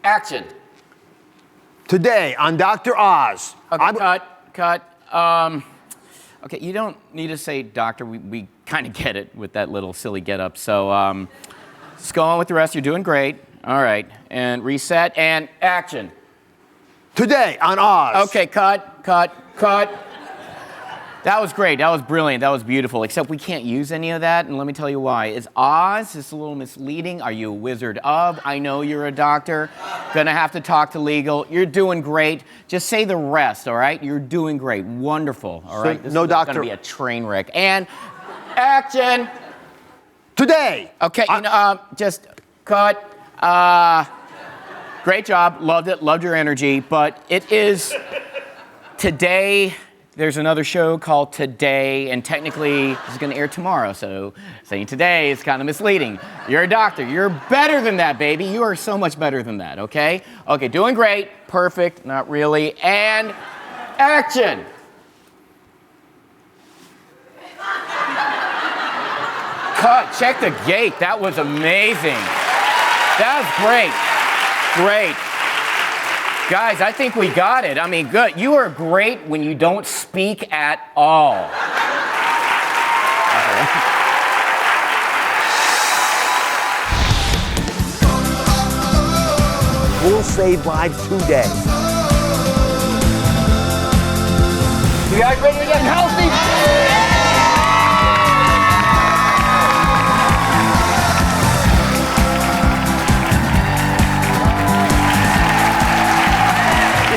action. Today on Dr. Oz. Okay, cut. Okay, you don't need to say doctor. We kind of get it with that little silly get-up. So let's go on with the rest. You're doing great. All right, and reset and action. Today on Oz. Okay, cut. That was great. That was brilliant. That was beautiful. Except we can't use any of that, and let me tell you why. Is Oz is a little misleading. Are you a wizard of? I know you're a doctor. Gonna have to talk to legal. You're doing great. Just say the rest, all right? You're doing great. Wonderful, all right? This no is doctor. Gonna be a train wreck. And action. Today. Okay, just cut. Great job. Loved it. Loved your energy. But it is today. There's another show called Today, and technically this is going to air tomorrow, so saying today is kind of misleading. You're a doctor. You're better than that, baby. You are so much better than that, okay? Okay, doing great. Perfect. Not really. And action. Cut. Check the gate. That was amazing. That was great. Great. Guys, I think we got it. I mean, good. You are great when you don't speak at all. We'll save lives today. You guys ready to get healthy?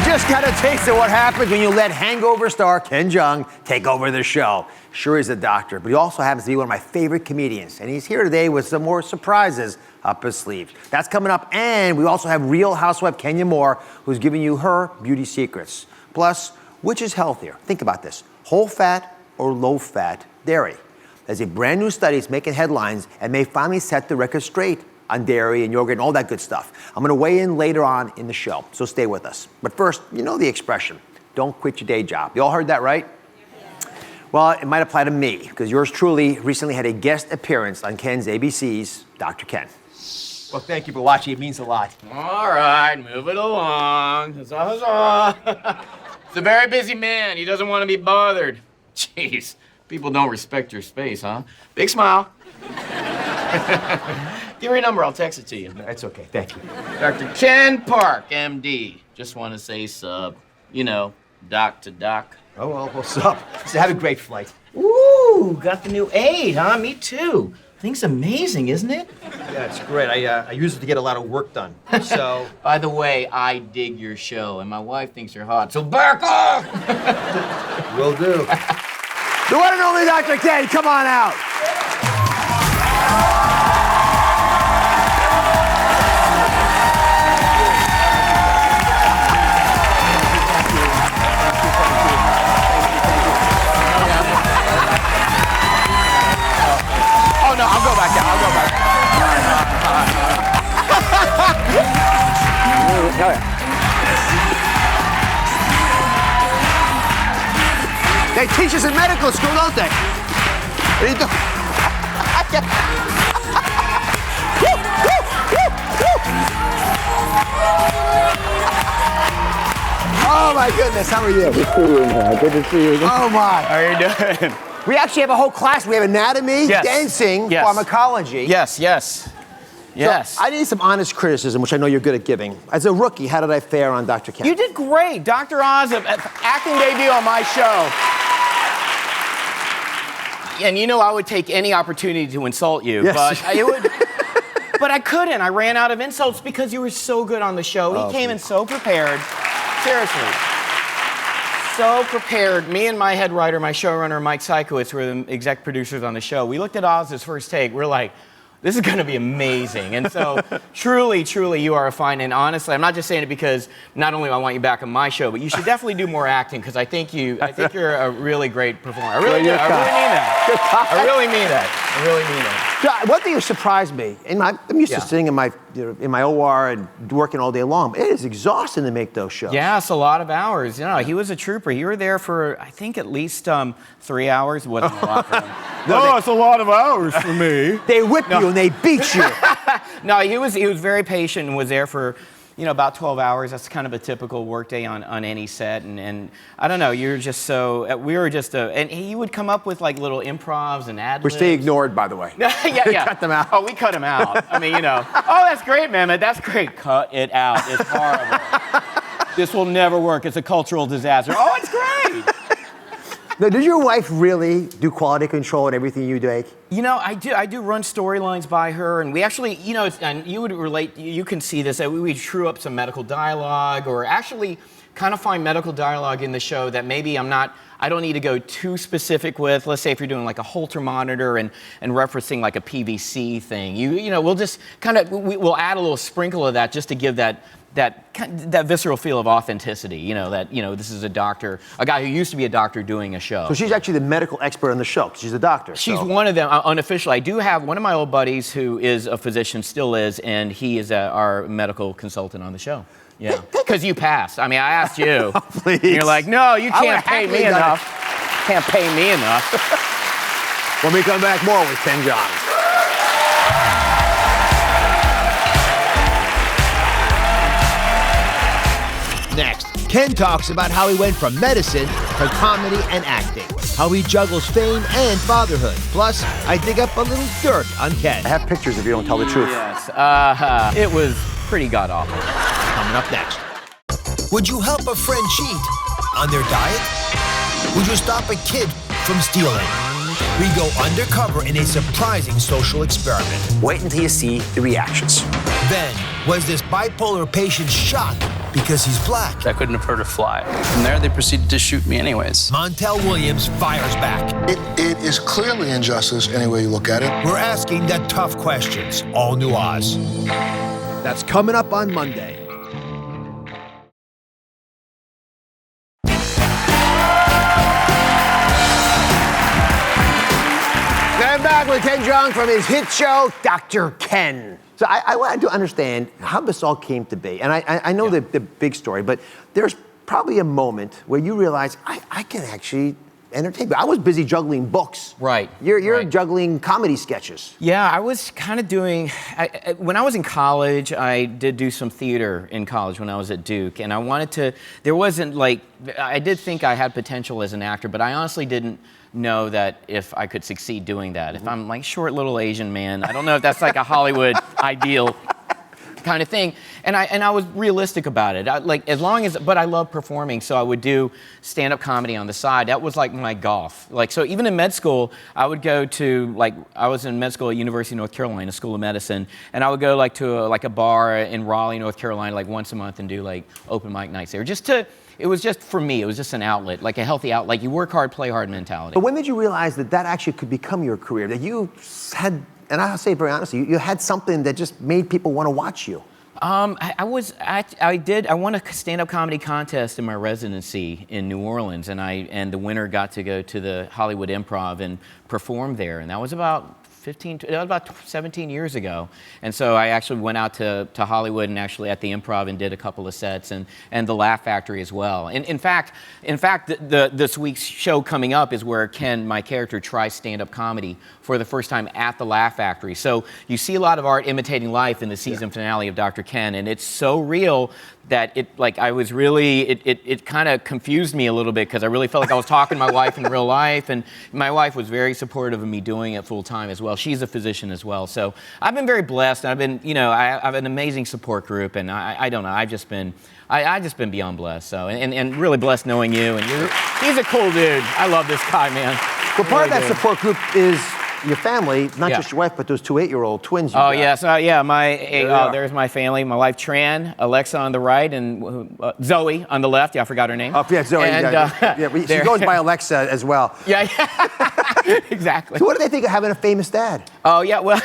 Just got a taste of what happens when you let Hangover star Ken Jeong take over the show. Sure, he's a doctor, but he also happens to be one of my favorite comedians, and he's here today with some more surprises up his sleeve. That's coming up, and we also have Real Housewife Kenya Moore, who's giving you her beauty secrets. Plus, which is healthier? Think about this: whole fat or low fat dairy. There's a brand new study that's making headlines and may finally set the record straight on dairy and yogurt and all that good stuff. I'm gonna weigh in later on in the show, so stay with us. But first, you know the expression, don't quit your day job. You all heard that, right? Yeah. Well, it might apply to me, because yours truly recently had a guest appearance on Ken's ABC's Dr. Ken. Well, thank you for watching. It means a lot. All right, move it along. Huzzah, huzzah. He's a very busy man. He doesn't want to be bothered. Jeez, people don't respect your space, huh? Big smile. Give me your number, I'll text it to you. That's okay, thank you. Dr. Ken Park, MD. Just want to say sub. You know, doc to doc. Oh, well, what's up? So have a great flight. Ooh, got the new 8, huh? Me too. Thing's amazing, isn't it? Yeah, it's great. I use it to get a lot of work done, so... By the way, I dig your show, and my wife thinks you're hot, so back off! Will do. The one and only Dr. Ken, come on out. Oh, no, I'll go back down. I'll go back down. They teach us in medical school, don't they? What are you doing? Oh my goodness, how are you? Good to see you. Oh my. How are you doing? We actually have a whole class. We have anatomy, Yes. dancing, Yes. pharmacology. Yes. So I need some honest criticism, which I know you're good at giving. As a rookie, how did I fare on Dr. Ken? You did great. Dr. Oz, acting debut on my show. And you know I would take any opportunity to insult you, Yes. but I couldn't. I ran out of insults because you were so good on the show. He came in so prepared. Seriously. So prepared. Me and my head writer, my showrunner, Mike Sikowitz, were the exec producers on the show. We looked at Oz's first take. We're like, this is going to be amazing. And so, truly, you are a fine. And honestly, I'm not just saying it because not only do I want you back on my show, but you should definitely do more acting because I think you're a really great performer. I really do. I really mean that. I really mean that. One thing that surprised me, and I'm used to sitting in my OR and working all day long. It is exhausting to make those shows. Yeah, it's a lot of hours. You know, he was a trooper. You were there for, I think, at least 3 hours. It wasn't a lot for him. It's a lot of hours for me. They whip you and they beat you. No, he was very patient and was there for about 12 hours. That's kind of a typical workday on any set. And I don't know, you're just so, we were just, and he would come up with like little improvs and ad-libs. Which they ignored, by the way. yeah. Cut them out. Oh, we cut him out. I mean, oh, that's great, Mehmet. That's great. Cut it out. It's horrible. This will never work. It's a cultural disaster. Oh, it's great. Now, did your wife really do quality control in everything you do? I do run storylines by her, and we actually, and you would relate, you can see this, that we true up some medical dialogue, or actually kind of find medical dialogue in the show that maybe I don't need to go too specific with. Let's say if you're doing like a Holter monitor and referencing like a PVC thing, we'll just kind of, we'll add a little sprinkle of that just to give that visceral feel of authenticity, this is a doctor, a guy who used to be a doctor doing a show. So she's actually the medical expert on the show, 'cause she's a doctor. She's one of them, unofficially. I do have one of my old buddies who is a physician, still is, and he is our medical consultant on the show. Yeah, because you passed. I mean, I asked you. Oh, please. And you're like, no, you can't pay me enough. Can't pay me enough. When we come back, more with Ken Jeong. Next, Ken talks about how he went from medicine to comedy and acting, how he juggles fame and fatherhood. Plus, I dig up a little dirt on Ken. I have pictures if you don't tell the truth. Yes, it was pretty god-awful. Coming up next. Would you help a friend cheat on their diet? Would you stop a kid from stealing? We go undercover in a surprising social experiment. Wait until you see the reactions. Then, was this bipolar patient shot because he's black? I couldn't have hurt a fly. From there, they proceeded to shoot me anyways. Montel Williams fires back. It is clearly injustice any way you look at it. We're asking the tough questions. All new Oz. That's coming up on Monday. I'm back with Ken Jeong from his hit show, Dr. Ken. So I wanted to understand how this all came to be. And I know the big story, but there's probably a moment where you realize, I can actually entertain people. I was busy juggling books. Right. You're juggling comedy sketches. Yeah, I was kind of doing, when I was in college, I did do some theater in college when I was at Duke, and I wanted to, there wasn't like, I did think I had potential as an actor, but I honestly didn't know that if I could succeed doing that. If I'm like short little Asian man, I don't know if that's like a Hollywood ideal kind of thing. And I was realistic about it. But I love performing, so I would do stand-up comedy on the side. That was like my golf. So even in med school, I would go to, I was in med school at University of North Carolina, School of Medicine, and I would go to a bar in Raleigh, North Carolina, once a month and do open mic nights there. It was just, for me, it was just an outlet, like a healthy outlet. You work hard, play hard mentality. But when did you realize that actually could become your career? That you had, and I'll say very honestly, you had something that just made people want to watch you? I won a stand-up comedy contest in my residency in New Orleans, and the winner got to go to the Hollywood Improv and perform there, and that was about 17 years ago. And so I actually went out to Hollywood and actually at the Improv and did a couple of sets and the Laugh Factory as well. And in fact, this week's show coming up is where Ken, my character, tries stand-up comedy for the first time at the Laugh Factory. So you see a lot of art imitating life in the season finale of Dr. Ken, and it's so real that it kind of confused me a little bit because I really felt like I was talking to my wife in real life, and my wife was very supportive of me doing it full time as well. She's a physician as well, so I've been very blessed. I've been, I have an amazing support group, and I don't know, I've just been beyond blessed. So and really blessed knowing you, and he's a cool dude. I love this guy, man. Well, part of that support group is your family, not just your wife, but those two 8-year-old twins you got. Yeah, so there's my family, my wife Tran, Alexa on the right, and Zoe on the left. Yeah, I forgot her name. Oh, yeah, Zoe. And, she goes by Alexa as well. Yeah, exactly. So what do they think of having a famous dad? Oh, yeah, well,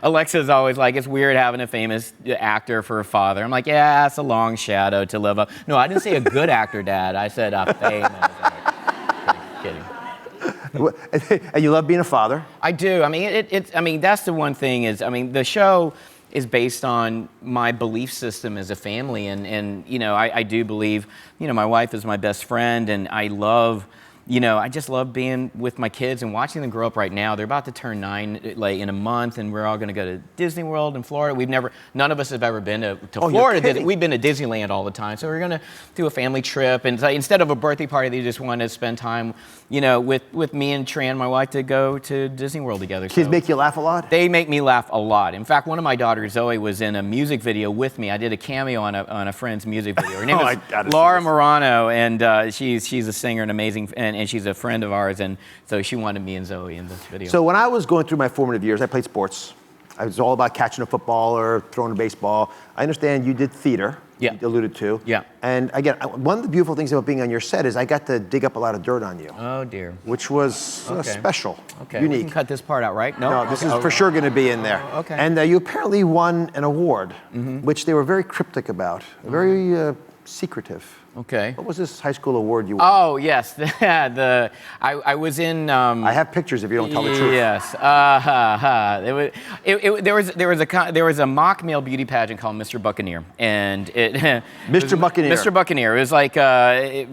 Alexa's always like, it's weird having a famous actor for a father. I'm like, yeah, it's a long shadow to live up. No, I didn't say a good actor dad. I said famous. Kidding. And you love being a father? I do. I mean, that's the one thing is, the show is based on my belief system as a family, and I do believe, my wife is my best friend, and I love you know, I just love being with my kids and watching them grow up right now. They're about to turn 9 like in a month, and we're all going to go to Disney World in Florida. None of us have ever been to Florida. We've been to Disneyland all the time. So we're going to do a family trip. And so instead of a birthday party, they just want to spend time, you know, with me and Tran, my wife, to go to Disney World together. Kids make you laugh a lot? They make me laugh a lot. In fact, one of my daughters, Zoe, was in a music video with me. I did a cameo on a friend's music video. Her name is Laura Morano, and she's a singer and amazing, and she's a friend of ours, and so she wanted me and Zoe in this video. So when I was going through my formative years, I played sports. I was all about catching a football or throwing a baseball. I understand you did theater. Yeah. You alluded to. Yeah. And again, one of the beautiful things about being on your set is I got to dig up a lot of dirt on you. Oh dear. Which was special, unique. We can cut this part out, right? No, this is for sure going to be in there. Okay. And you apparently won an award, which they were very cryptic about, very secretive. Okay. What was this high school award you won? Oh yes, I was in. I have pictures if you don't tell the truth. Yes. There was a mock male beauty pageant called Mr. Buccaneer, and Mr. Buccaneer. Mr. Buccaneer. It was like I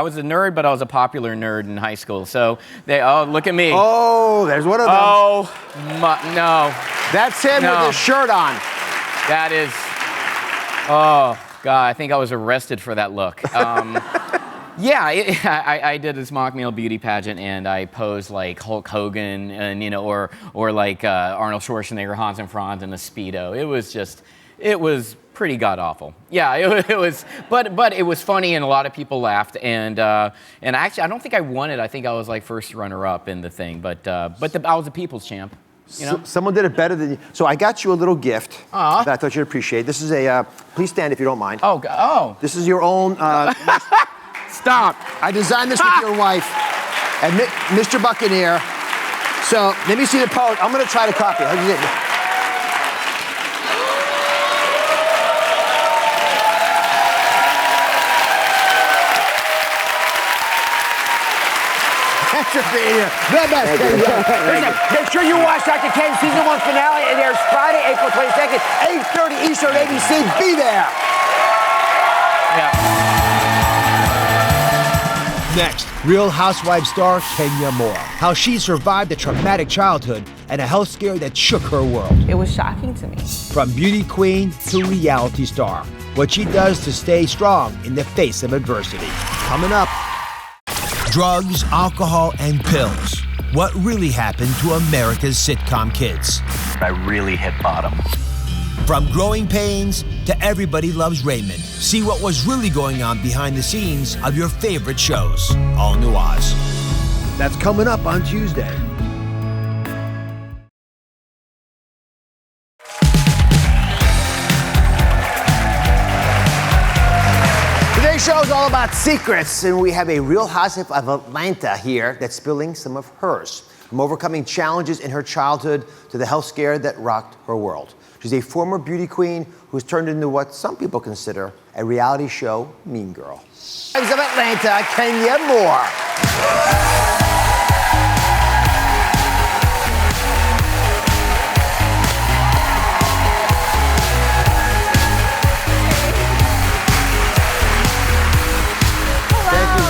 was a nerd, but I was a popular nerd in high school. So look at me. Oh, there's one of them. No. That's him with his shirt on. That is. Oh. God, I think I was arrested for that look. Yeah, I did this mock male beauty pageant, and I posed like Hulk Hogan, and or like Arnold Schwarzenegger, Hans and Franz in a Speedo. It was pretty god awful. Yeah, it was, but it was funny, and a lot of people laughed, and actually I don't think I won it. I think I was like first runner up in the thing, but I was a people's champ. You know? Someone did it better than you. So I got you a little gift that I thought you'd appreciate. This is please stand if you don't mind. Oh. This is your own. Stop. I designed this with your wife and Mr. Buccaneer. So let me see the pose. I'm going to try to copy it. Thanks for being here. The best. Listen, make sure you watch Dr. Ken Season 1 finale. It airs Friday, April 22nd, 8:30 Eastern, ABC. Be there. Yeah. Next, Real Housewives star Kenya Moore. How she survived a traumatic childhood and a health scare that shook her world. It was shocking to me. From beauty queen to reality star. What she does to stay strong in the face of adversity. Coming up. Drugs, alcohol, and pills. What really happened to America's sitcom kids? I really hit bottom. From growing pains to Everybody Loves Raymond. See what was really going on behind the scenes of your favorite shows. All New Oz. That's coming up on Tuesday. Today's show is all about secrets, and we have a Real Housewife of Atlanta here that's spilling some of hers. From overcoming challenges in her childhood to the health scare that rocked her world. She's a former beauty queen who's turned into what some people consider a reality show mean girl. Housewives of Atlanta, Kenya Moore.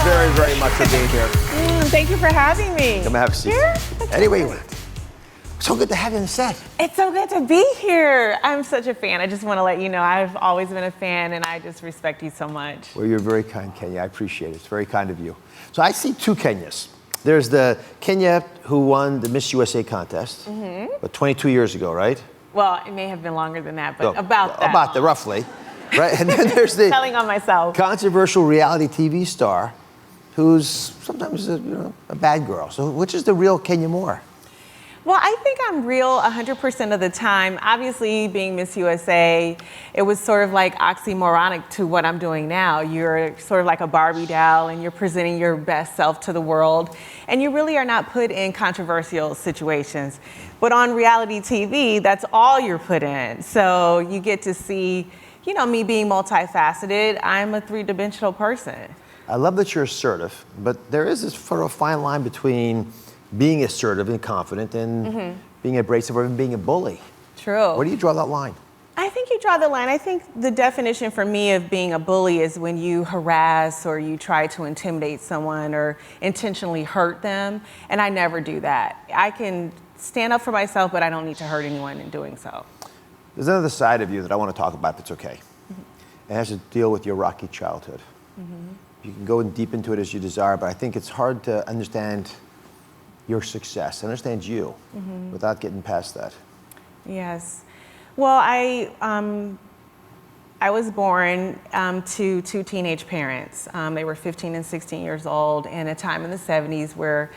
Very, very much for being here. Thank you for having me. Come have a seat. Here? Anyway, you went. So good to have you on the set. It's so good to be here. I'm such a fan. I just want to let you know I've always been a fan, and I just respect you so much. Well, you're very kind, Kenya. I appreciate it. It's very kind of you. So I see two Kenyas. There's the Kenya who won the Miss USA contest, but 22 years ago, right? Well, it may have been longer than that, but about that. About the roughly, right? And then there's the telling on myself. Controversial reality TV star who's sometimes a bad girl. So which is the real Kenya Moore? Well, I think I'm real 100% of the time. Obviously, being Miss USA, it was sort of like oxymoronic to what I'm doing now. You're sort of like a Barbie doll, and you're presenting your best self to the world. And you really are not put in controversial situations. But on reality TV, that's all you're put in. So you get to see, me being multifaceted. I'm a three-dimensional person. I love that you're assertive, but there is this sort of fine line between being assertive and confident and being abrasive or even being a bully. True. Where do you draw that line? I think you draw the line. I think the definition for me of being a bully is when you harass or you try to intimidate someone or intentionally hurt them, and I never do that. I can stand up for myself, but I don't need to hurt anyone in doing so. There's another side of you that I want to talk about that's okay. It has to deal with your rocky childhood. You can go in deep into it as you desire, but I think it's hard to understand your success, understand you, without getting past that. Yes. Well, I was born to two teenage parents. They were 15 and 16 years old in a time in the 70s where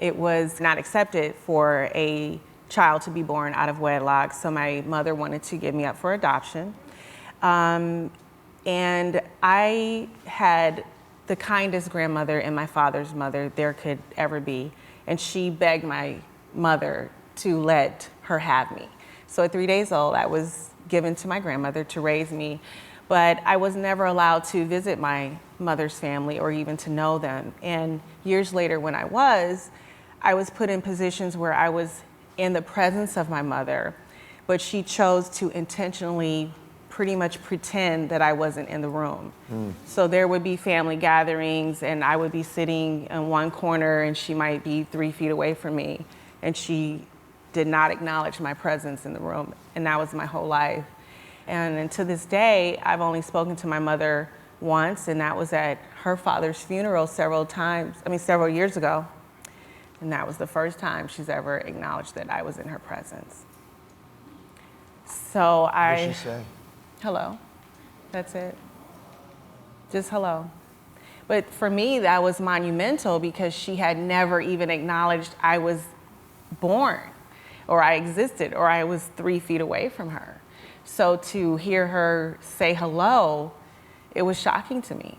it was not accepted for a child to be born out of wedlock. So my mother wanted to give me up for adoption. And I had the kindest grandmother and my father's mother there could ever be. And she begged my mother to let her have me. So at 3 days old, I was given to my grandmother to raise me, but I was never allowed to visit my mother's family or even to know them. And years later when I was put in positions where I was in the presence of my mother, but she chose to intentionally pretty much pretend that I wasn't in the room. So there would be family gatherings and I would be sitting in one corner and she might be 3 feet away from me, and she did not acknowledge my presence in the room, and that was my whole life. And to this day, I've only spoken to my mother once, and that was at her father's funeral several years ago. And that was the first time she's ever acknowledged that I was in her presence. So What did she say? Hello, that's it. Just hello. But for me, that was monumental because she had never even acknowledged I was born, or I existed, or I was 3 feet away from her. So to hear her say hello, it was shocking to me.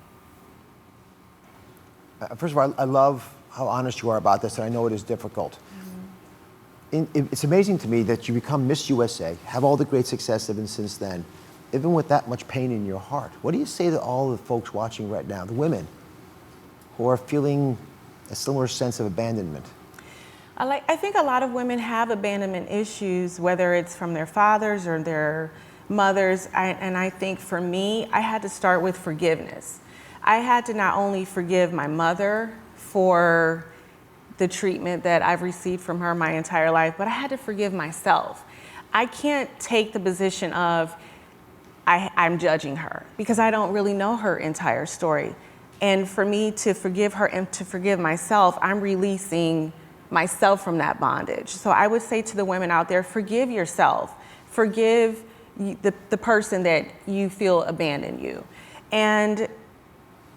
First of all, I love how honest you are about this, and I know it is difficult. It's amazing to me that you become Miss USA, have all the great success even since then, even with that much pain in your heart. What do you say to all the folks watching right now, the women who are feeling a similar sense of abandonment? I think a lot of women have abandonment issues, whether it's from their fathers or their mothers. And I think for me, I had to start with forgiveness. I had to not only forgive my mother for the treatment that I've received from her my entire life, but I had to forgive myself. I can't take the position of I'm judging her because I don't really know her entire story. And for me to forgive her and to forgive myself, I'm releasing myself from that bondage. So I would say to the women out there, forgive yourself. Forgive the person that you feel abandoned you. And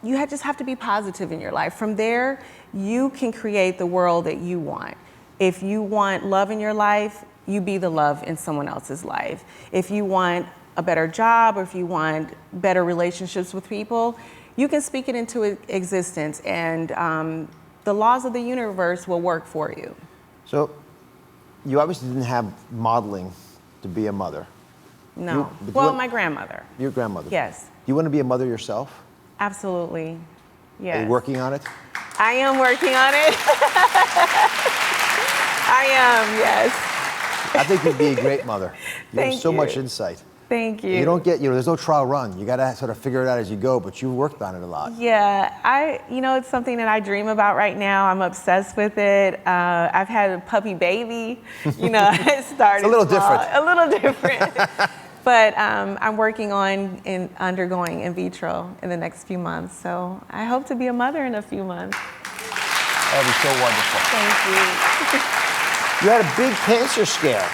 you just have to be positive in your life. From there, you can create the world that you want. If you want love in your life, you be the love in someone else's life. If you want a better job or if you want better relationships with people, you can speak it into existence, and the laws of the universe will work for you. So, you obviously didn't have modeling to be a mother. No. Well, my grandmother. Your grandmother? Yes. Do you want to be a mother yourself? Absolutely. Yes. Are you working on it? I am working on it. I am, yes. I think you'd be a great mother. You have Thank so you. much insight. Thank you. You don't get, there's no trial run. You got to sort of figure it out as you go, but you've worked on it a lot. Yeah, it's something that I dream about right now. I'm obsessed with it. I've had a puppy baby. It started It's a little small, different. A little different. But I'm working on undergoing in vitro in the next few months. So I hope to be a mother in a few months. That would be so wonderful. Thank You had a big cancer scare,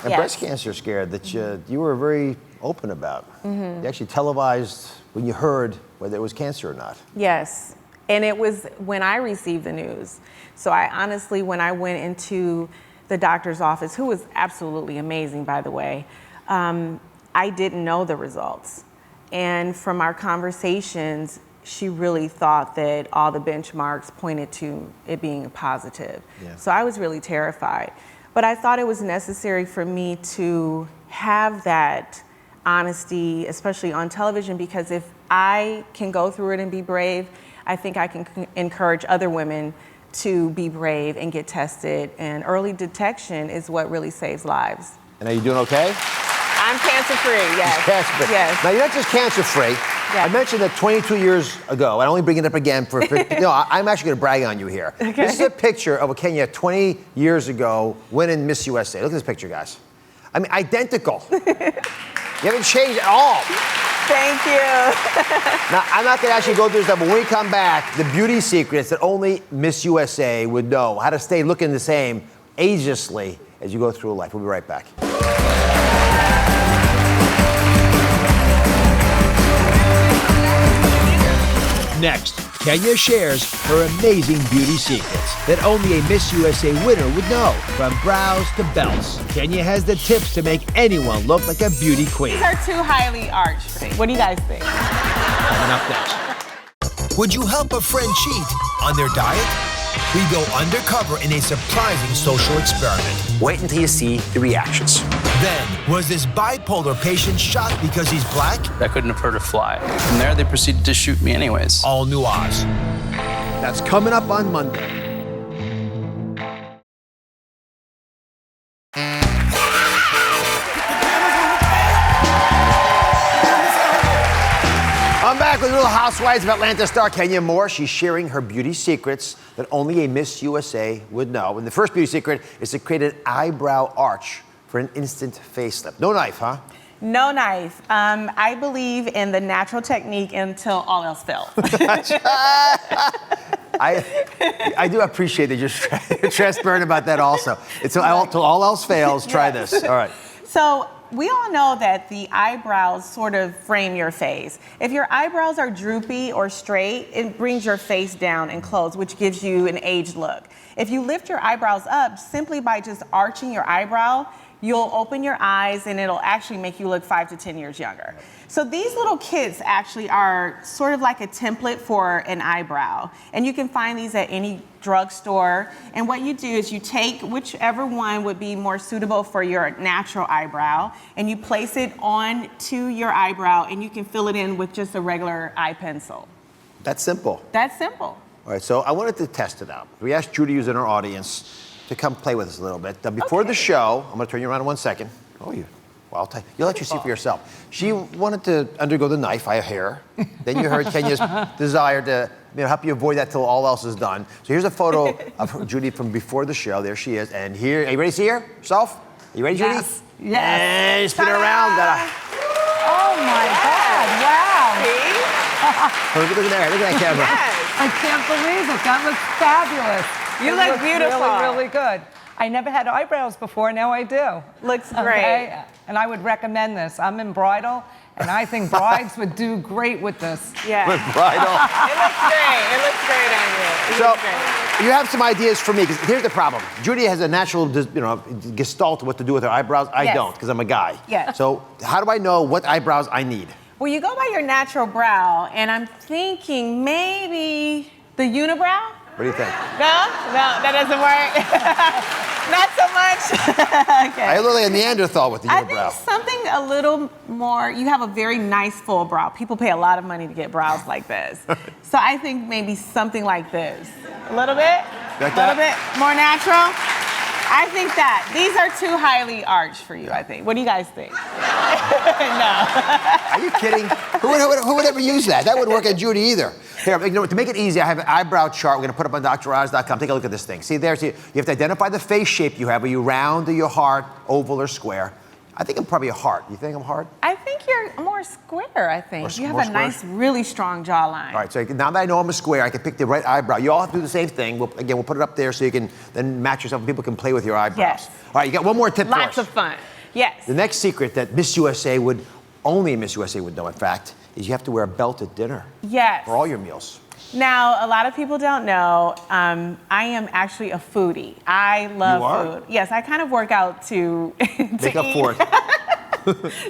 a Yes. breast cancer scare that you were very open about. You actually televised when you heard whether it was cancer or not. you. Yes. And it was when I received the news. So I honestly, when I went into the doctor's office, who was absolutely amazing, by the way, I didn't know the results. And from our conversations, she really thought that all the benchmarks pointed to it being a positive. Yeah. So I was really terrified. But I thought it was necessary for me to have that honesty, especially on television, because if I can go through it and be brave, I think I can encourage other women to be brave and get tested. And early detection is what really saves lives. And are you doing okay? I I'm cancer-free, yes. Cancer-free. Yes. Now, you're not just cancer-free. Yeah. I mentioned that 22 years ago, I only bring it up again for, I'm actually going to brag on you here. Okay. This is a picture of a Kenya 20 years ago winning Miss USA. Look at this picture, guys. I mean, identical. You haven't changed at all. Thank you. Now, I'm not going to actually go through this, but when we come back, the beauty secrets that only Miss USA would know, how to stay looking the same agelessly as you go through life. We'll be right back. Next, Kenya shares her amazing beauty secrets that only a Miss USA winner would know. From brows to belts, Kenya has the tips to make anyone look like a beauty queen. These are too highly arched. What do you guys think? Coming up next. Would you help a friend cheat on their diet? We go undercover in a surprising social experiment. Wait until you see the reactions. Then, was this bipolar patient shocked because he's black? I couldn't have hurt a fly. From there, they proceeded to shoot me anyways. All new Oz. That's coming up on Monday. I'm back with Real Housewives of Atlanta star Kenya Moore. She's sharing her beauty secrets that only a Miss USA would know. And the first beauty secret is to create an eyebrow arch for an instant facelift. No knife, huh? No knife. I believe in the natural technique until all else fails. I do appreciate that you're transparent about that also. Until all else fails, try this. All right. So we all know that the eyebrows sort of frame your face. If your eyebrows are droopy or straight, it brings your face down and closed, which gives you an aged look. If you lift your eyebrows up simply by just arching your eyebrow, you'll open your eyes and it'll actually make you look 5 to 10 years younger. So these little kits actually are sort of like a template for an eyebrow. And you can find these at any drugstore. And what you do is you take whichever one would be more suitable for your natural eyebrow and you place it onto your eyebrow and you can fill it in with just a regular eye pencil. That's simple. That's simple. All right, so I wanted to test it out. We asked Judy, who's in our audience, to come play with us a little bit. Before the show, I'm going to turn you around in 1 second. Oh, well, you'll let you see for yourself. She wanted to undergo the knife. I have hair. Then you heard Kenya's desire to help you avoid that till all else is done. So here's a photo of Judy from before the show. There she is. And here, are you ready to see her yourself? Are you ready, Judy? Yes. And spin her around. Oh my God! Wow! Look at there. Look at that camera. Yes. I can't believe it. That looks fabulous. You It look looks beautiful. Really, really good. I never had eyebrows before. Now I do. Looks great. Okay? And I would recommend this. I'm in bridal, and I think brides would do great with this. Yeah. With bridal. It looks great. It looks great on you. It looks great. You have some ideas for me, because here's the problem. Judy has a natural, gestalt of what to do with her eyebrows. I Yes. don't, because I'm a guy. Yes. So how do I know what eyebrows I need? Well, you go by your natural brow, and I'm thinking maybe the unibrow? What do you think? No, that doesn't work. Not so much. Okay. I look like a Neanderthal with the I unibrow. think something a little more, you have a very nice full brow. People pay a lot of money to get brows like this. So I think maybe something like this. A little bit? Like a little that? bit more natural? I think that. These are too highly arched for you, I think. What do you guys think? No. Are you kidding? Who would ever use that? That wouldn't work on Judy either. Here, to make it easy, I have an eyebrow chart. We're going to put up on DrOz.com. Take a look at this thing. See there? You have to identify the face shape you have. Are you round, or you heart, oval, or square? I think I'm probably a heart. You think I'm heart? I think you're more square, I think. You have more a nice, really strong jawline. All right, so now that I know I'm a square, I can pick the right eyebrow. You all have to do the same thing. We'll put it up there so you can then match yourself and people can play with your eyebrows. Yes. All right, you got one more tip for us. Lots of fun. Yes. The next secret that only Miss USA would know, in fact, is you have to wear a belt at dinner. Yes. For all your meals. Now, a lot of people don't know, I am actually a foodie. I love You are? food. Yes, I kind of work out to Make up for it.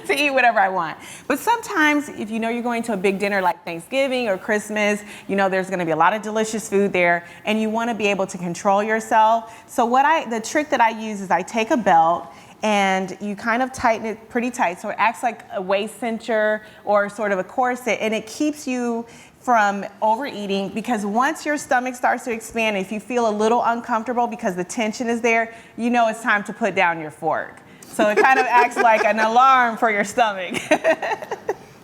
to eat whatever I want. But sometimes, if you know you're going to a big dinner like Thanksgiving or Christmas, you know there's going to be a lot of delicious food there, and you want to be able to control yourself. So the trick that I use is I take a belt and you kind of tighten it pretty tight, so it acts like a waist cincher or sort of a corset, and it keeps you from overeating, because once your stomach starts to expand, if you feel a little uncomfortable because the tension is there, you know it's time to put down your fork. So it kind of acts like an alarm for your stomach.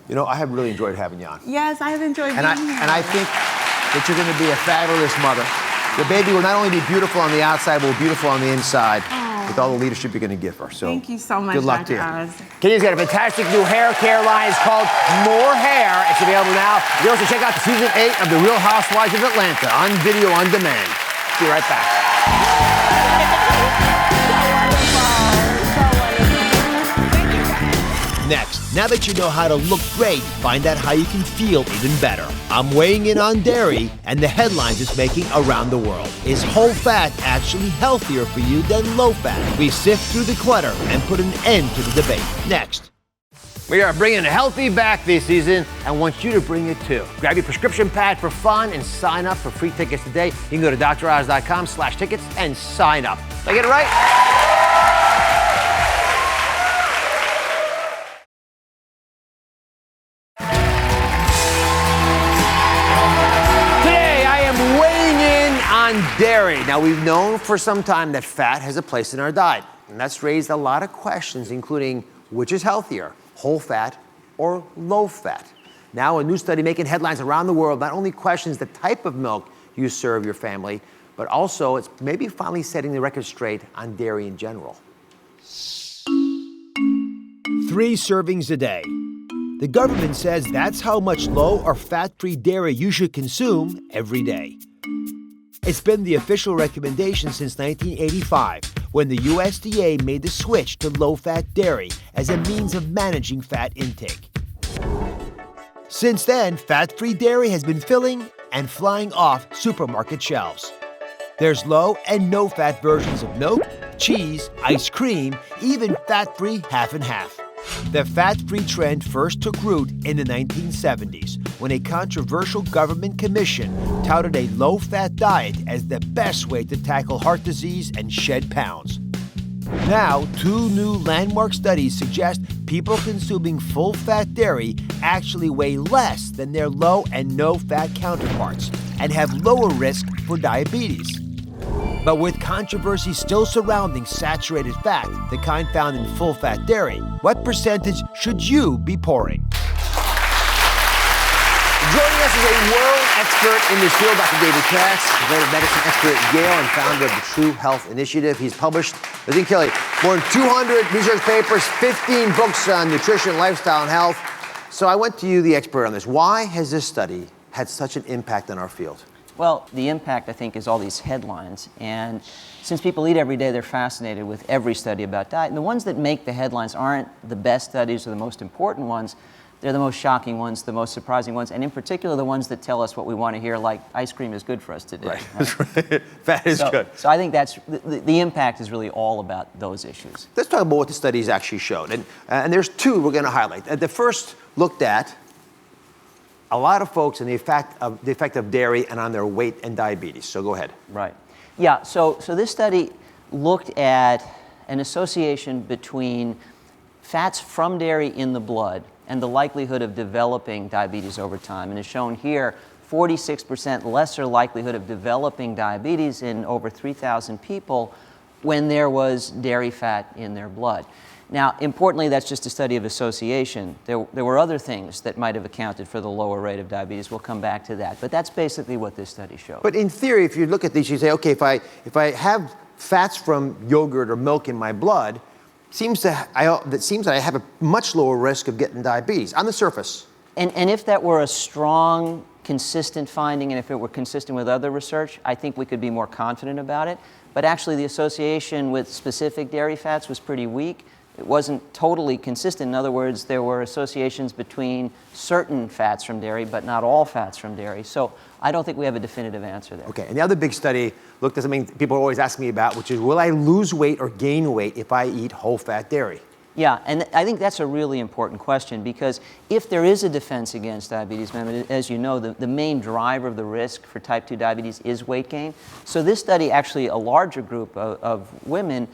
You know, I have really enjoyed having you on. Yes, I have enjoyed being here. And I think that you're going to be a fabulous mother. The baby will not only be beautiful on the outside, but will be beautiful on the inside with all the leadership you're going to give her. So thank you so much, good luck Dr. to you. Oz. Kenya's got a fantastic new hair care line. It's called More Hair. It's available now. You can also check out the season 8 of The Real Housewives of Atlanta on video on demand. Be right back. Next, now that you know how to look great, find out how you can feel even better. I'm weighing in on dairy and the headlines it's making around the world. Is whole fat actually healthier for you than low fat? We sift through the clutter and put an end to the debate. Next. We are bringing healthy back this season and want you to bring it too. Grab your prescription pad for fun and sign up for free tickets today. You can go to droz.com/tickets and sign up. Did I get it right? On dairy. Now, we've known for some time that fat has a place in our diet, and that's raised a lot of questions, including which is healthier, whole fat or low fat. Now, a new study making headlines around the world not only questions the type of milk you serve your family, but also it's maybe finally setting the record straight on dairy in general. 3 servings a day. The government says that's how much low or fat-free dairy you should consume every day. It's been the official recommendation since 1985, when the USDA made the switch to low-fat dairy as a means of managing fat intake. Since then, fat-free dairy has been filling and flying off supermarket shelves. There's low and no-fat versions of milk, cheese, ice cream, even fat-free half and half. The fat-free trend first took root in the 1970s when a controversial government commission touted a low-fat diet as the best way to tackle heart disease and shed pounds. Now, 2 new landmark studies suggest people consuming full-fat dairy actually weigh less than their low and no-fat counterparts and have lower risk for diabetes. But with controversy still surrounding saturated fat, the kind found in full-fat dairy, what percentage should you be pouring? Joining us is a world expert in this field, Dr. David Katz, preventive medicine expert at Yale and founder of the True Health Initiative. He's published, I think, Kelly, more than 200 research papers, 15 books on nutrition, lifestyle, and health. So I went to you, the expert on this. Why has this study had such an impact on our field? Well, the impact, I think, is all these headlines. And since people eat every day, they're fascinated with every study about diet. And the ones that make the headlines aren't the best studies or the most important ones. They're the most shocking ones, the most surprising ones, and in particular, the ones that tell us what we want to hear, like ice cream is good for us today. Right. That's right. Fat is good. So I think that's the impact is really all about those issues. Let's talk about what the studies actually showed. And there's 2 we're going to highlight. The first looked at a lot of folks and the effect of dairy and on their weight and diabetes. So go ahead. Right. Yeah, so this study looked at an association between fats from dairy in the blood and the likelihood of developing diabetes over time. And as shown here, 46% lesser likelihood of developing diabetes in over 3,000 people when there was dairy fat in their blood. Now, importantly, that's just a study of association. There were other things that might have accounted for the lower rate of diabetes. We'll come back to that. But that's basically what this study showed. But in theory, if you look at these, you say, okay, if I have fats from yogurt or milk in my blood, that seems that I have a much lower risk of getting diabetes on the surface. And if that were a strong, consistent finding, and if it were consistent with other research, I think we could be more confident about it. But actually, the association with specific dairy fats was pretty weak. It wasn't totally consistent. In other words, there were associations between certain fats from dairy, but not all fats from dairy. So I don't think we have a definitive answer there. Okay, and the other big study looked at something people always ask me about, which is, will I lose weight or gain weight if I eat whole-fat dairy? Yeah, and I think that's a really important question, because if there is a defense against diabetes, as you know, the main driver of the risk for type 2 diabetes is weight gain. So this study, actually a larger group of women,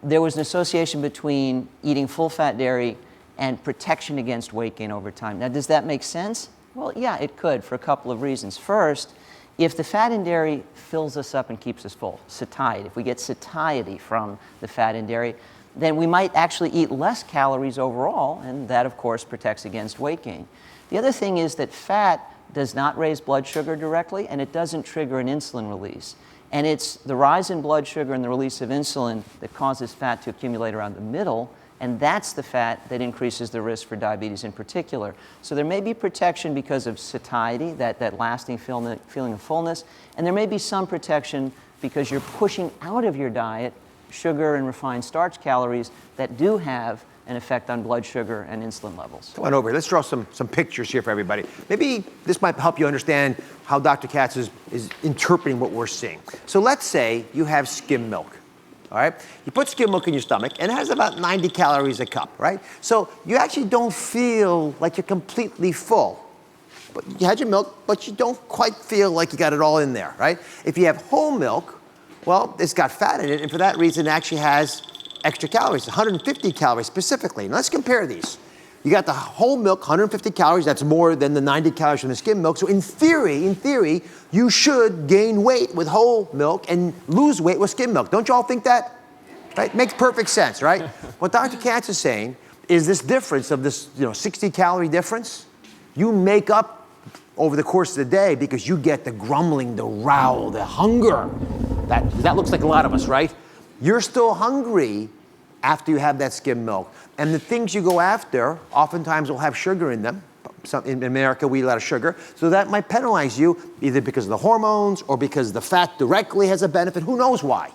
there was an association between eating full-fat dairy and protection against weight gain over time. Now, does that make sense? Well, yeah, it could for a couple of reasons. First, if the fat in dairy fills us up and keeps us full, satiety, if we get satiety from the fat in dairy, then we might actually eat less calories overall, and that, of course, protects against weight gain. The other thing is that fat does not raise blood sugar directly, and it doesn't trigger an insulin release. And it's the rise in blood sugar and the release of insulin that causes fat to accumulate around the middle, and that's the fat that increases the risk for diabetes in particular. So there may be protection because of satiety, that lasting feeling of fullness, and there may be some protection because you're pushing out of your diet sugar and refined starch calories that do have an effect on blood sugar and insulin levels. Come on over here. Let's draw some pictures here for everybody. Maybe this might help you understand how Dr. Katz is interpreting what we're seeing. So let's say you have skim milk, all right? You put skim milk in your stomach, and it has about 90 calories a cup, right? So you actually don't feel like you're completely full. But you had your milk, but you don't quite feel like you got it all in there, right? If you have whole milk, well, it's got fat in it, and for that reason, it actually has extra calories, 150 calories specifically. Now let's compare these. You got the whole milk, 150 calories, that's more than the 90 calories from the skim milk. So in theory, you should gain weight with whole milk and lose weight with skim milk. Don't you all think that? Right? Makes perfect sense, right? What Dr. Katz is saying is this difference of this 60 calorie difference, you make up over the course of the day because you get the grumbling, the growl, the hunger. That looks like a lot of us, right? You're still hungry after you have that skim milk. And the things you go after oftentimes will have sugar in them. In America, we eat a lot of sugar. So that might penalize you either because of the hormones or because the fat directly has a benefit. Who knows why?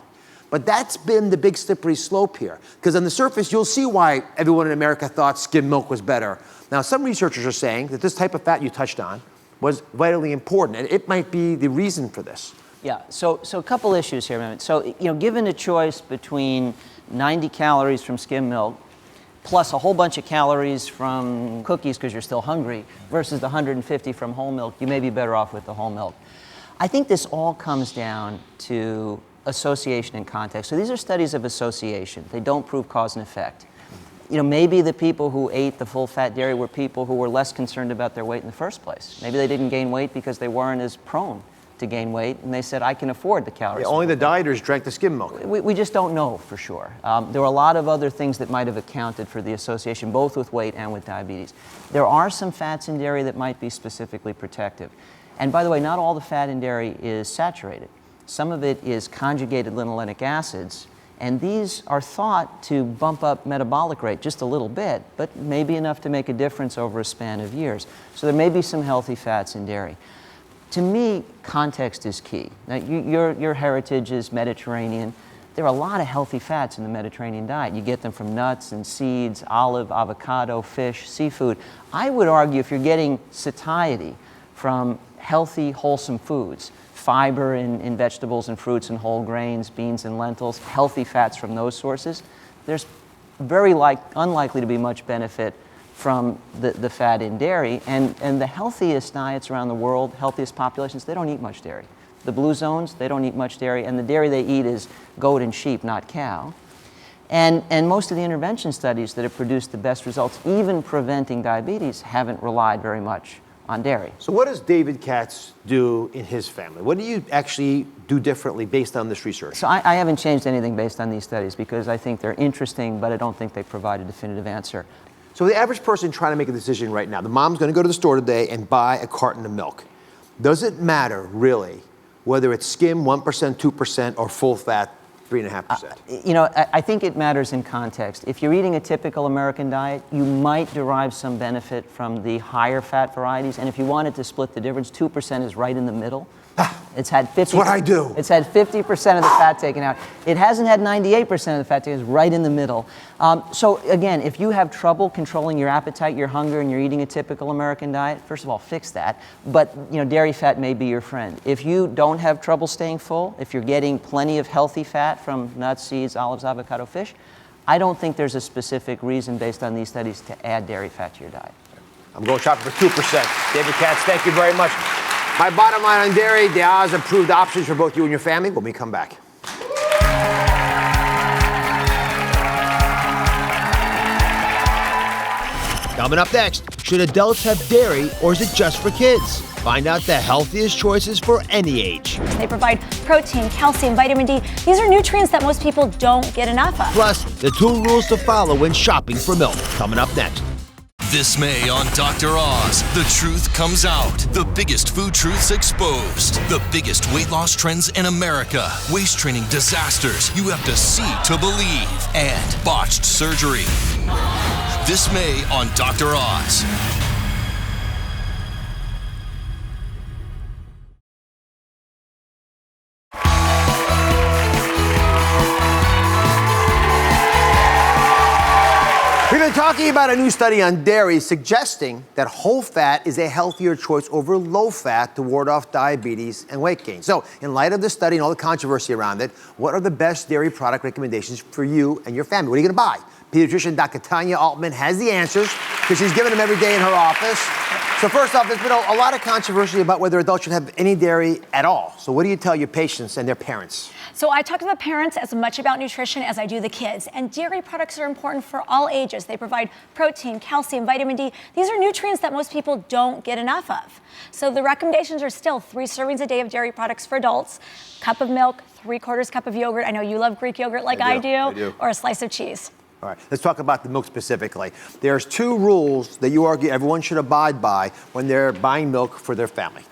But that's been the big slippery slope here. Because on the surface, you'll see why everyone in America thought skim milk was better. Now, some researchers are saying that this type of fat you touched on was vitally important, and it might be the reason for this. Yeah, so a couple issues here. So, given a choice between 90 calories from skim milk plus a whole bunch of calories from cookies because you're still hungry versus the 150 from whole milk, you may be better off with the whole milk. I think this all comes down to association and context. So these are studies of association. They don't prove cause and effect. Maybe the people who ate the full-fat dairy were people who were less concerned about their weight in the first place. Maybe they didn't gain weight because they weren't as prone to gain weight, and they said, I can afford the calories. Yeah, only the dieters drank the skim milk. We just don't know for sure. There were a lot of other things that might have accounted for the association, both with weight and with diabetes. There are some fats in dairy that might be specifically protective. And by the way, not all the fat in dairy is saturated. Some of it is conjugated linolenic acids, and these are thought to bump up metabolic rate just a little bit, but maybe enough to make a difference over a span of years. So there may be some healthy fats in dairy. To me, context is key. Now, your heritage is Mediterranean. There are a lot of healthy fats in the Mediterranean diet. You get them from nuts and seeds, olive, avocado, fish, seafood. I would argue if you're getting satiety from healthy, wholesome foods, fiber in vegetables and fruits and whole grains, beans and lentils, healthy fats from those sources, there's very unlikely to be much benefit from the fat in dairy. And the healthiest diets around the world, healthiest populations, they don't eat much dairy. The blue zones, they don't eat much dairy, and the dairy they eat is goat and sheep, not cow. And most of the intervention studies that have produced the best results, even preventing diabetes, haven't relied very much on dairy. So what does David Katz do in his family? What do you actually do differently based on this research? So I haven't changed anything based on these studies because I think they're interesting, but I don't think they provide a definitive answer. So the average person trying to make a decision right now, the mom's going to go to the store today and buy a carton of milk. Does it matter, really, whether it's skim, 1%, 2%, or full fat, 3.5%? I think it matters in context. If you're eating a typical American diet, you might derive some benefit from the higher fat varieties. And if you wanted to split the difference, 2% is right in the middle. It's had 50. That's what I do. It's had 50% of the fat taken out. It hasn't had 98% of the fat taken. It's right in the middle. So again, if you have trouble controlling your appetite, your hunger, and you're eating a typical American diet, first of all, fix that. But dairy fat may be your friend. If you don't have trouble staying full, if you're getting plenty of healthy fat from nuts, seeds, olives, avocado, fish, I don't think there's a specific reason based on these studies to add dairy fat to your diet. I'm going shopping for 2%. David Katz, thank you very much. My bottom line on dairy, there are approved options for both you and your family when we come back. Coming up next, Should adults have dairy or is it just for kids? Find out the healthiest choices for any age. They provide protein, calcium, vitamin D. These are nutrients that most people don't get enough of. Plus, the 2 rules to follow when shopping for milk. Coming up next. This May on Dr. Oz, the truth comes out. The biggest food truths exposed. The biggest weight loss trends in America. Waist training disasters you have to see to believe. And botched surgery. This May on Dr. Oz. We've been talking about a new study on dairy suggesting that whole fat is a healthier choice over low fat to ward off diabetes and weight gain. So, in light of this study and all the controversy around it, what are the best dairy product recommendations for you and your family? What are you going to buy? Pediatrician Dr. Tanya Altman has the answers because she's giving them every day in her office. So first off, there's been a lot of controversy about whether adults should have any dairy at all. So what do you tell your patients and their parents? So I talk to the parents as much about nutrition as I do the kids. And dairy products are important for all ages. They provide protein, calcium, vitamin D. These are nutrients that most people don't get enough of. So the recommendations are still 3 servings a day of dairy products for adults, cup of milk, 3/4 cup of yogurt. I know you love Greek yogurt like I do. Or a slice of cheese. All right, let's talk about the milk specifically. There's 2 rules that you argue everyone should abide by when they're buying milk for their family.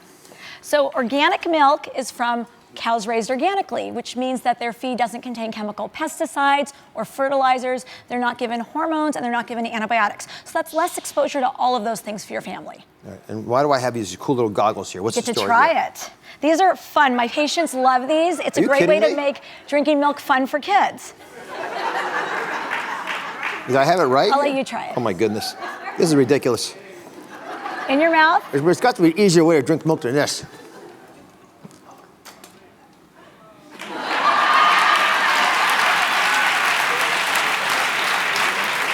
So organic milk is from cows raised organically, which means that their feed doesn't contain chemical pesticides or fertilizers. They're not given hormones and they're not given antibiotics. So that's less exposure to all of those things for your family. All right, and why do I have these cool little goggles here? What's the story Get to try here? it. These are fun. My patients love these. It's a great way to make drinking milk fun for kids. Did I have it right? I'll let you try it. Oh my goodness. This is ridiculous. In your mouth? There's got to be an easier way to drink milk than this.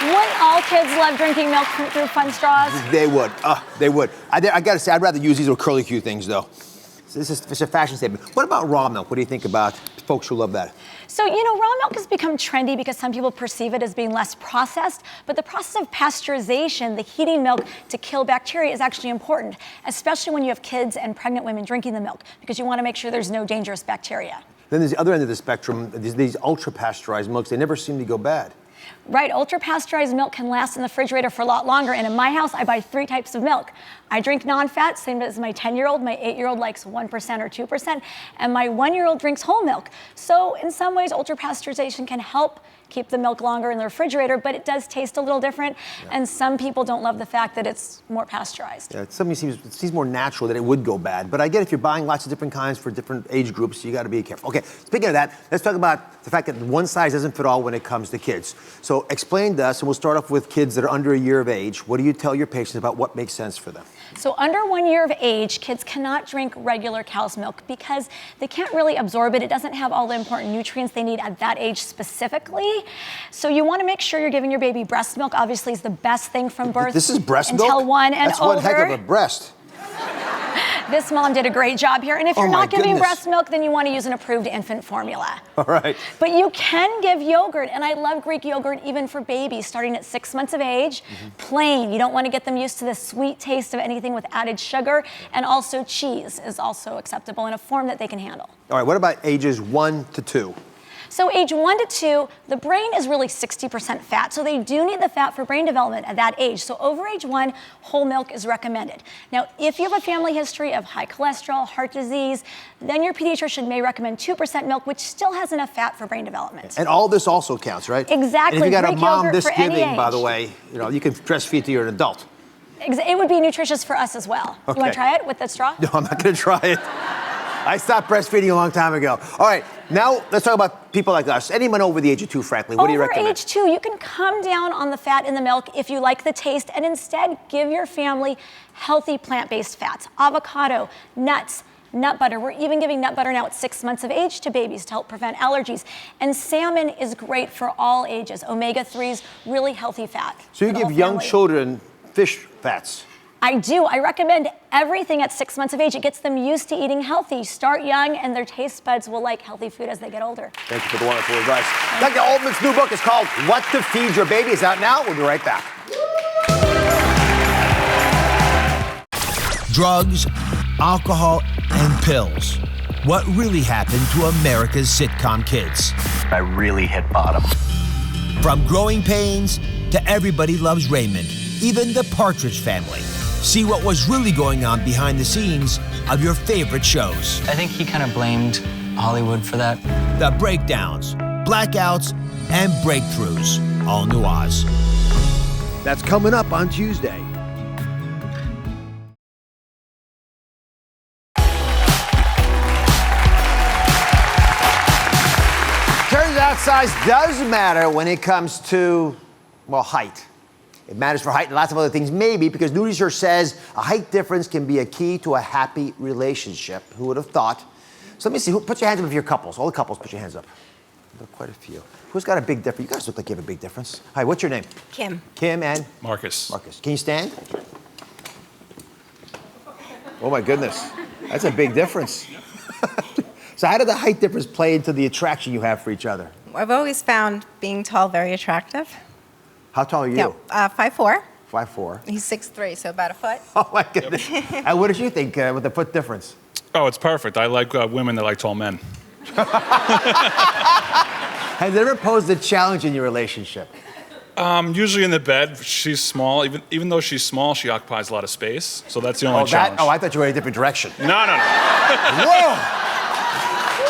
Wouldn't all kids love drinking milk through fun straws? They would. They would. I got to say, I'd rather use these little curly Q things, though. So this is a fashion statement. What about raw milk? What do you think about folks who love that? So, raw milk has become trendy because some people perceive it as being less processed, but the process of pasteurization, the heating milk to kill bacteria, is actually important, especially when you have kids and pregnant women drinking the milk, because you want to make sure there's no dangerous bacteria. Then there's the other end of the spectrum, these ultra-pasteurized milks. They never seem to go bad. Right, ultra-pasteurized milk can last in the refrigerator for a lot longer, and in my house, I buy 3 types of milk. I drink non-fat, same as my 10-year-old. My 8-year-old likes 1% or 2%, and my 1-year-old drinks whole milk. So in some ways, ultra-pasteurization can help keep the milk longer in the refrigerator, but it does taste a little different, and some people don't love the fact that it's more pasteurized. Yeah, it seems more natural that it would go bad, but I get if you're buying lots of different kinds for different age groups, you got to be careful. Okay, speaking of that, let's talk about the fact that one size doesn't fit all when it comes to kids. So explain to us, and we'll start off with kids that are under a year of age. What do you tell your patients about what makes sense for them? So under 1 year of age, kids cannot drink regular cow's milk because they can't really absorb it. It doesn't have all the important nutrients they need at that age specifically. So you want to make sure you're giving your baby breast milk. Obviously, is the best thing from birth. This is breast milk? Until 1 and That's older. one heck of a breast. This mom did a great job here. And if you're my not giving goodness. breast milk, then you want to use an approved infant formula. All right. But you can give yogurt, and I love Greek yogurt even for babies starting at 6 months of age. Plain. You don't want to get them used to the sweet taste of anything with added sugar. And also cheese is also acceptable in a form that they can handle. All right, what about ages 1 to 2? So age 1 to 2, the brain is really 60% fat. So they do need the fat for brain development at that age. So over age 1, whole milk is recommended. Now, if you have a family history of high cholesterol, heart disease, then your pediatrician may recommend 2% milk, which still has enough fat for brain development. And all this also counts, right? Exactly. And if you got a Greek mom yogurt this for any giving, by age. the way, you can breastfeed to you're an adult. It would be nutritious for us as well. Okay. You want to try it with the straw? No, I'm not going to try it. I stopped breastfeeding a long time ago. All right, now let's talk about people like us. Anyone over the age of 2, frankly. What do you recommend? Over age 2, you can come down on the fat in the milk if you like the taste, and instead give your family healthy plant-based fats. Avocado, nuts, nut butter. We're even giving nut butter now at 6 months of age to babies to help prevent allergies. And salmon is great for all ages. Omega-3s, really healthy fat. So you give young children fish fats? I do. I recommend everything at 6 months of age. It gets them used to eating healthy. Start young, and their taste buds will like healthy food as they get older. Thank you for the wonderful advice. Dr. Altman's new book is called What to Feed Your Baby. It's out now. We'll be right back. Drugs, alcohol, and pills. What really happened to America's sitcom kids? I really hit bottom. From Growing Pains to Everybody Loves Raymond, even the Partridge Family. See what was really going on behind the scenes of your favorite shows. I think he kind of blamed Hollywood for that. The breakdowns, blackouts, and breakthroughs. All New Oz. That's coming up on Tuesday. Turns out size does matter when it comes to, well, height. It matters for height and lots of other things, maybe, because new research says a height difference can be a key to a happy relationship. Who would have thought? So let me see. Put your hands up if you're couples. All the couples, put your hands up. There are quite a few. Who's got a big difference? You guys look like you have a big difference. Hi, what's your name? Kim. Kim and? Marcus. Marcus. Can you stand? Oh, my goodness. That's a big difference. So how did the height difference play into the attraction you have for each other? I've always found being tall very attractive. How tall are you? Yeah, 5'4". 5'4". He's 6'3", so about a foot. Oh, my goodness. And what did you think with the foot difference? Oh, it's perfect. I like women that like tall men. Has it ever posed a challenge in your relationship? Usually in the bed, she's small. Even though she's small, she occupies a lot of space. So that's the only challenge. I thought you were in a different direction. No. Whoa!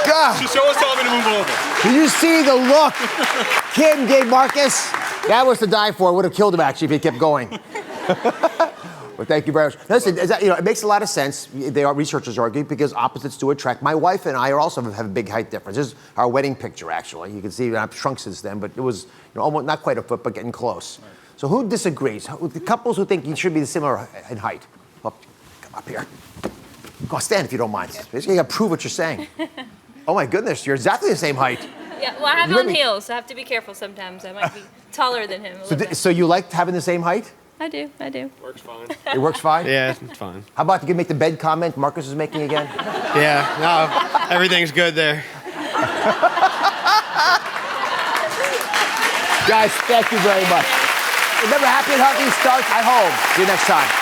God. She always told me to move over. Did you see the look Kim gave Marcus? That was to die for. It would have killed him, actually, if he kept going. Well, thank you very much. Listen, it makes a lot of sense. Researchers argue because opposites do attract. My wife and I also have a big height difference. This is our wedding picture, actually. You can see I've shrunk since then, but it was almost not quite a foot, but getting close. Right. So who disagrees? The couples who think you should be similar in height. Come up here. Go on, stand if you don't mind. You got to prove what you're saying. Oh my goodness, you're exactly the same height. Yeah, well, I have on heels, so I have to be careful sometimes. I might be taller than him. So you like having the same height? I do. Works fine. It works fine? Yeah, it's fine. How about you can make the bed comment Marcus is making again? Yeah, no, everything's good there. Guys, thank you very much. Remember, happy and healthy starts at home. See you next time.